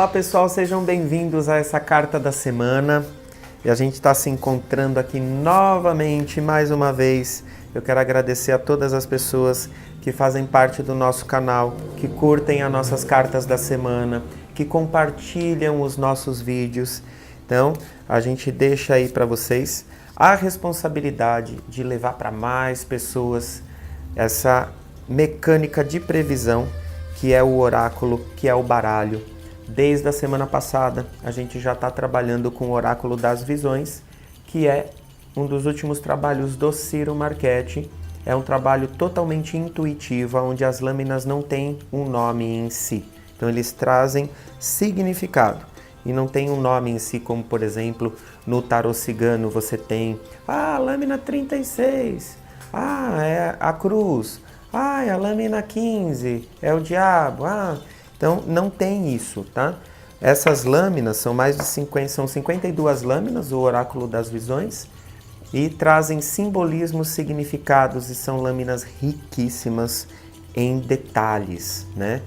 Olá pessoal, sejam bem-vindos a essa carta da semana. E a gente está se encontrando aqui novamente, mais uma vez. Eu quero agradecer a todas as pessoas que fazem parte do nosso canal, que curtem as nossas cartas da semana, que compartilham os nossos vídeos. Então, a gente deixa aí para vocês a responsabilidade de levar para mais pessoas essa mecânica de previsão que é o oráculo, que é o baralho. Desde a semana passada, a gente já está trabalhando com o oráculo das visões, que é um dos últimos trabalhos do Ciro Marchetti. É um trabalho totalmente intuitivo, onde as lâminas não têm um nome em si. Então eles trazem significado e não tem um nome em si, como por exemplo, no tarô cigano você tem lâmina 36, é a cruz, é a lâmina 15, é o diabo, Então não tem isso, tá? Essas lâminas são mais de 50, são 52 lâminas, o oráculo das visões, e trazem simbolismos, significados e são lâminas riquíssimas em detalhes, né?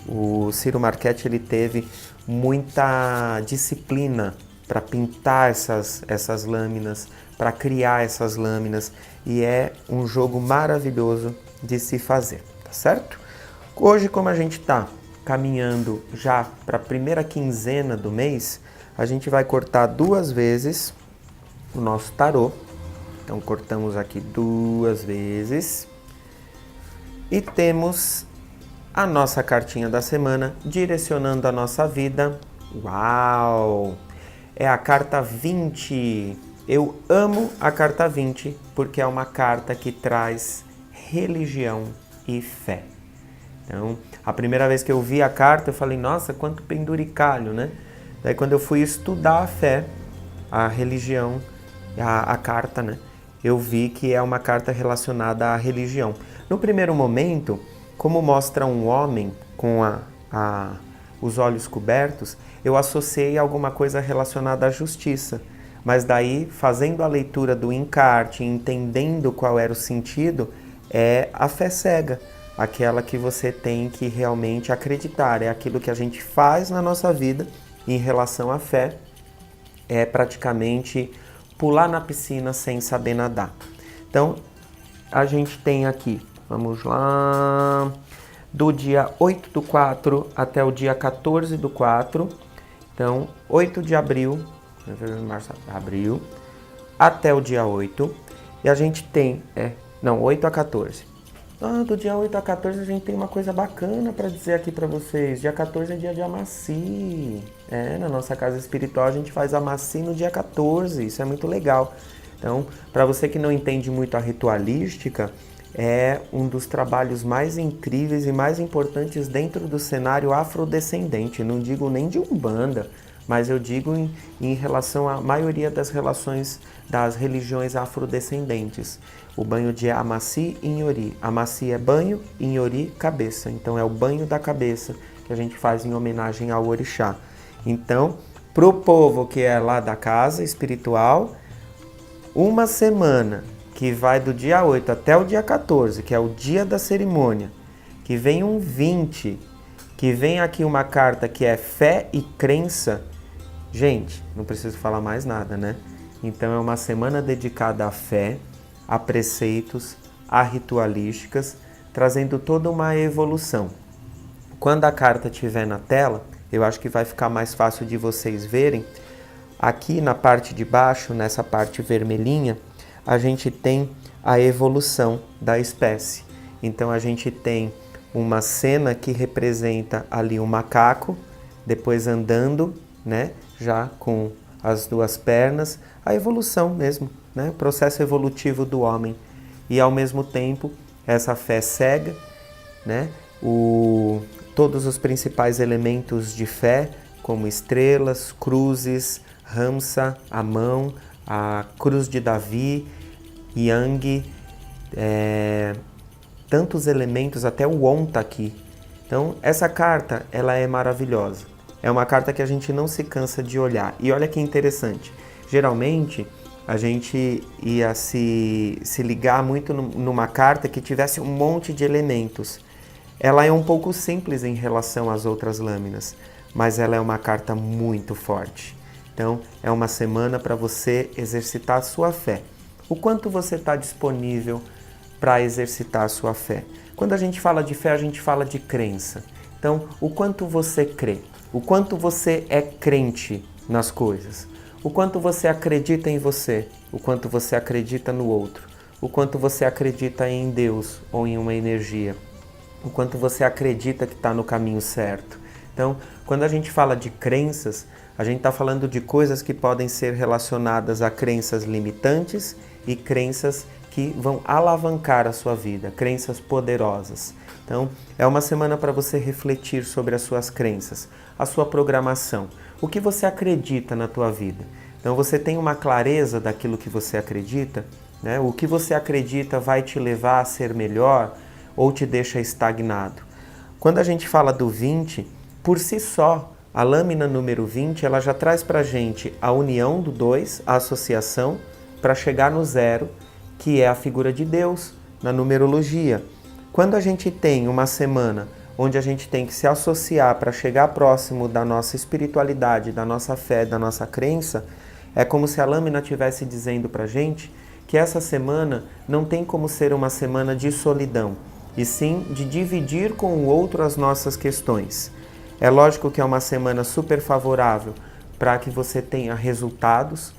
O Ciro Marchetti ele teve muita disciplina para pintar essas lâminas, para criar essas lâminas, e é um jogo maravilhoso de se fazer, tá certo? Hoje, como a gente está caminhando já para a primeira quinzena do mês, a gente vai cortar 2 vezes o nosso tarô. Então cortamos aqui 2 vezes e temos a nossa cartinha da semana direcionando a nossa vida. Uau! É a carta 20. Eu amo a carta 20 porque é uma carta que traz religião e fé. Então, a primeira vez que eu vi a carta, eu falei, nossa, quanto penduricalho, né? Daí quando eu fui estudar a fé, a religião, a carta, né? Eu vi que é uma carta relacionada à religião. No primeiro momento, como mostra um homem com os olhos cobertos, eu associei alguma coisa relacionada à justiça. Mas daí, fazendo a leitura do encarte, entendendo qual era o sentido, é a fé cega. Aquela que você tem que realmente acreditar, é aquilo que a gente faz na nossa vida em relação à fé, é praticamente pular na piscina sem saber nadar. Então, a gente tem aqui, vamos lá, do dia 8/4 até o dia 14/4, então 8 de abril, abril, até o dia 8, e a gente tem, 8 a 14. Do dia 8 a 14 a gente tem uma coisa bacana para dizer aqui para vocês. Dia 14 é dia de Amaci. Na nossa casa espiritual a gente faz Amaci no dia 14. Isso é muito legal. Então, para você que não entende muito a ritualística, é um dos trabalhos mais incríveis e mais importantes dentro do cenário afrodescendente. Não digo nem de Umbanda, mas eu digo em relação à maioria das relações das religiões afrodescendentes. O banho de Amaci e Inhori. Amaci é banho, Inhori cabeça. Então é o banho da cabeça que a gente faz em homenagem ao orixá. Então, pro povo que é lá da casa espiritual, uma semana que vai do dia 8 até o dia 14, que é o dia da cerimônia, que vem um 20, que vem aqui uma carta que é fé e crença. Gente, não preciso falar mais nada, né? Então é uma semana dedicada à fé, a preceitos, a ritualísticas, trazendo toda uma evolução. Quando a carta estiver na tela, eu acho que vai ficar mais fácil de vocês verem. Aqui na parte de baixo, nessa parte vermelhinha, a gente tem a evolução da espécie. Então a gente tem uma cena que representa ali um macaco, depois andando, né, já com as 2 pernas, a evolução mesmo, né, o processo evolutivo do homem. E ao mesmo tempo, essa fé cega, né, todos os principais elementos de fé, como estrelas, cruzes, Ramsa, a mão, a cruz de Davi, Yang, tantos elementos, até o Om tá aqui. Então, essa carta, ela é maravilhosa. É uma carta que a gente não se cansa de olhar. E olha que interessante, geralmente a gente ia se ligar muito numa carta que tivesse um monte de elementos. Ela é um pouco simples em relação às outras lâminas, mas ela é uma carta muito forte. Então, é uma semana para você exercitar a sua fé. O quanto você está disponível para exercitar a sua fé? Quando a gente fala de fé, a gente fala de crença. Então, o quanto você crê? O quanto você é crente nas coisas? O quanto você acredita em você? O quanto você acredita no outro? O quanto você acredita em Deus ou em uma energia? O quanto você acredita que está no caminho certo? Então, quando a gente fala de crenças, a gente está falando de coisas que podem ser relacionadas a crenças limitantes e crenças que vão alavancar a sua vida, crenças poderosas. Então, é uma semana para você refletir sobre as suas crenças, a sua programação, o que você acredita na tua vida. Então, você tem uma clareza daquilo que você acredita, né? O que você acredita vai te levar a ser melhor ou te deixa estagnado. Quando a gente fala do 20, por si só, a lâmina número 20, ela já traz para a gente a união do 2, a associação, para chegar no 0, que é a figura de Deus na numerologia. Quando a gente tem uma semana onde a gente tem que se associar para chegar próximo da nossa espiritualidade, da nossa fé, da nossa crença, é como se a lâmina estivesse dizendo para a gente que essa semana não tem como ser uma semana de solidão, e sim de dividir com o outro as nossas questões. É lógico que é uma semana super favorável para que você tenha resultados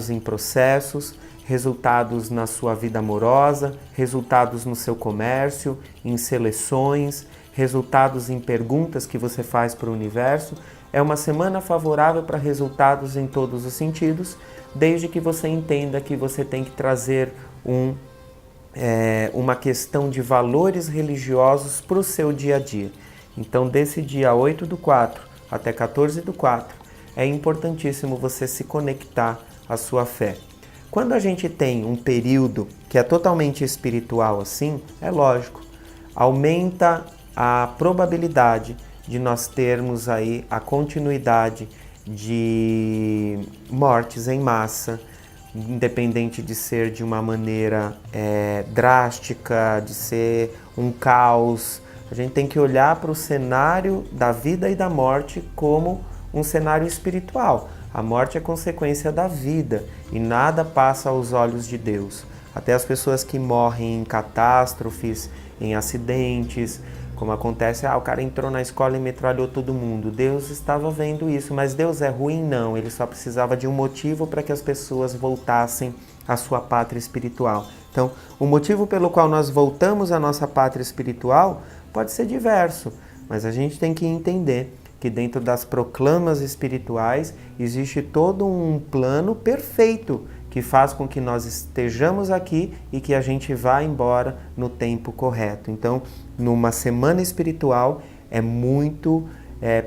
em processos, resultados na sua vida amorosa, resultados no seu comércio, em seleções, resultados em perguntas que você faz para o universo. É uma semana favorável para resultados em todos os sentidos, desde que você entenda que você tem que trazer uma questão de valores religiosos para o seu dia a dia. Então, desse dia 8/4 até 14/4, é importantíssimo você se conectar à sua fé. Quando a gente tem um período que é totalmente espiritual assim, é lógico, aumenta a probabilidade de nós termos aí a continuidade de mortes em massa, independente de ser de uma maneira drástica, de ser um caos. A gente tem que olhar para o cenário da vida e da morte como um cenário espiritual. A morte é consequência da vida e nada passa aos olhos de Deus. Até as pessoas que morrem em catástrofes, em acidentes, como acontece, o cara entrou na escola e metralhou todo mundo. Deus estava vendo isso, mas Deus é ruim? Não, ele só precisava de um motivo para que as pessoas voltassem à sua pátria espiritual. Então, o motivo pelo qual nós voltamos à nossa pátria espiritual pode ser diverso, mas a gente tem que entender que dentro das proclamas espirituais existe todo um plano perfeito que faz com que nós estejamos aqui e que a gente vá embora no tempo correto. Então, numa semana espiritual, é muito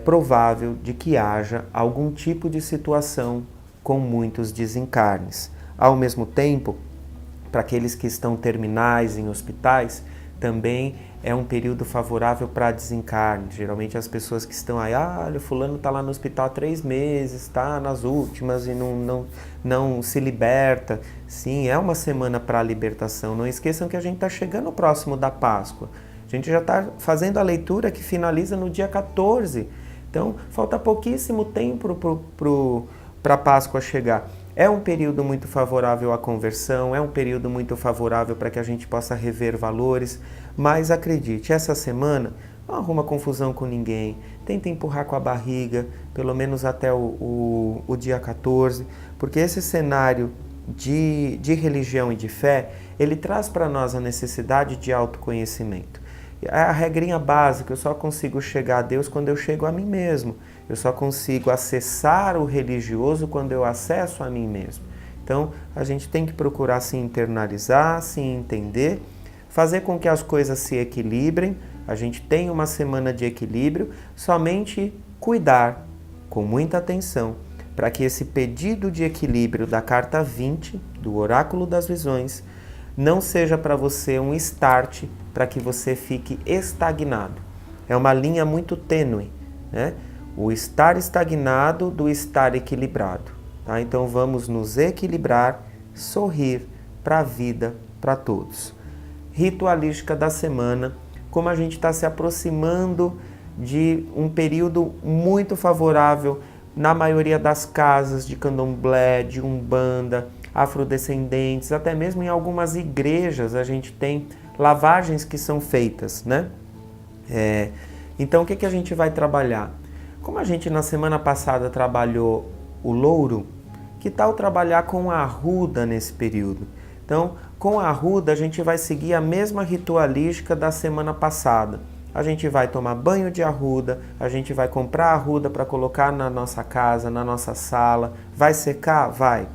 provável de que haja algum tipo de situação com muitos desencarnes. Ao mesmo tempo, para aqueles que estão terminais em hospitais, também é um período favorável para desencarne. Geralmente as pessoas que estão aí, olha, fulano está lá no hospital há 3 meses, está nas últimas e não se liberta. Sim, é uma semana para a libertação. Não esqueçam que a gente está chegando próximo da Páscoa. A gente já está fazendo a leitura que finaliza no dia 14. Então, falta pouquíssimo tempo para a Páscoa chegar. É um período muito favorável à conversão, é um período muito favorável para que a gente possa rever valores, mas acredite, essa semana não arruma confusão com ninguém, tenta empurrar com a barriga, pelo menos até o dia 14, porque esse cenário de religião e de fé, ele traz para nós a necessidade de autoconhecimento. A regrinha básica, eu só consigo chegar a Deus quando eu chego a mim mesmo. Eu só consigo acessar o religioso quando eu acesso a mim mesmo. Então, a gente tem que procurar se internalizar, se entender, fazer com que as coisas se equilibrem. A gente tem uma semana de equilíbrio, somente cuidar com muita atenção para que esse pedido de equilíbrio da carta 20, do Oráculo das Visões, não seja para você um start para que você fique estagnado. É uma linha muito tênue, né? O estar estagnado do estar equilibrado. Tá? Então vamos nos equilibrar, sorrir para a vida, para todos. Ritualística da semana, como a gente está se aproximando de um período muito favorável na maioria das casas de candomblé, de umbanda, afrodescendentes, até mesmo em algumas igrejas a gente tem lavagens que são feitas, né? Então o que a gente vai trabalhar? Como a gente na semana passada trabalhou o louro, que tal trabalhar com a arruda nesse período? Então, com a arruda a gente vai seguir a mesma ritualística da semana passada. A gente vai tomar banho de arruda, a gente vai comprar arruda para colocar na nossa casa, na nossa sala. Vai secar? Vai.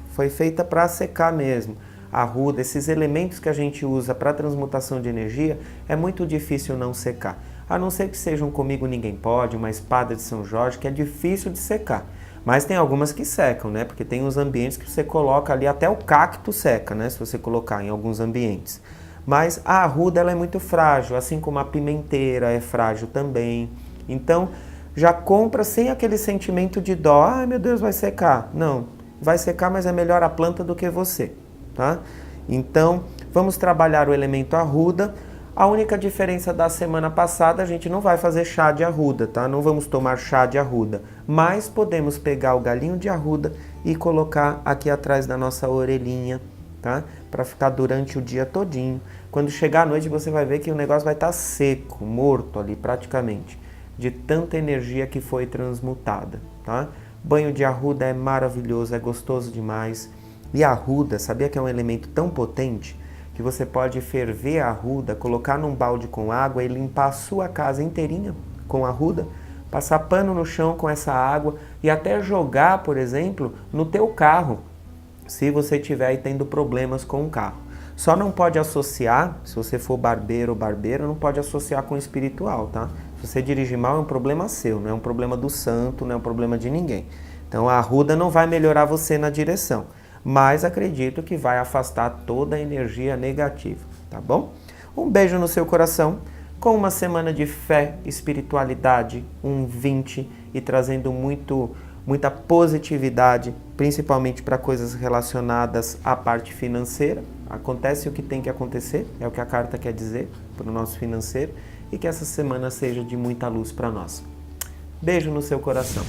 Foi feita para secar mesmo. A arruda, esses elementos que a gente usa para transmutação de energia, é muito difícil não secar. A não ser que seja um Comigo Ninguém Pode, uma espada de São Jorge, que é difícil de secar. Mas tem algumas que secam, né? Porque tem uns ambientes que você coloca ali, até o cacto seca, né? Se você colocar em alguns ambientes. Mas a arruda ela é muito frágil, assim como a pimenteira é frágil também. Então, já compra sem aquele sentimento de dó. Ai, meu Deus, vai secar. Não, vai secar, mas é melhor a planta do que você, tá? Então, vamos trabalhar o elemento arruda. A única diferença da semana passada, a gente não vai fazer chá de arruda, tá? Não vamos tomar chá de arruda, mas podemos pegar o galinho de arruda e colocar aqui atrás da nossa orelhinha, tá? Para ficar durante o dia todinho. Quando chegar à noite você vai ver que o negócio vai estar seco, morto ali praticamente, de tanta energia que foi transmutada, tá? Banho de arruda é maravilhoso, é gostoso demais. E a arruda, sabia que é um elemento tão potente que você pode ferver a arruda, colocar num balde com água e limpar a sua casa inteirinha com a arruda, passar pano no chão com essa água e até jogar, por exemplo, no teu carro, se você estiver aí tendo problemas com o carro. Só não pode associar, se você for barbeiro ou barbeira, não pode associar com o espiritual, tá? Se você dirigir mal é um problema seu, não é um problema do santo, não é um problema de ninguém. Então a arruda não vai melhorar você na direção, mas acredito que vai afastar toda a energia negativa, tá bom? Um beijo no seu coração, com uma semana de fé, espiritualidade, um 20 e trazendo muita positividade, principalmente para coisas relacionadas à parte financeira. Acontece o que tem que acontecer, é o que a carta quer dizer para o nosso financeiro, e que essa semana seja de muita luz para nós. Beijo no seu coração.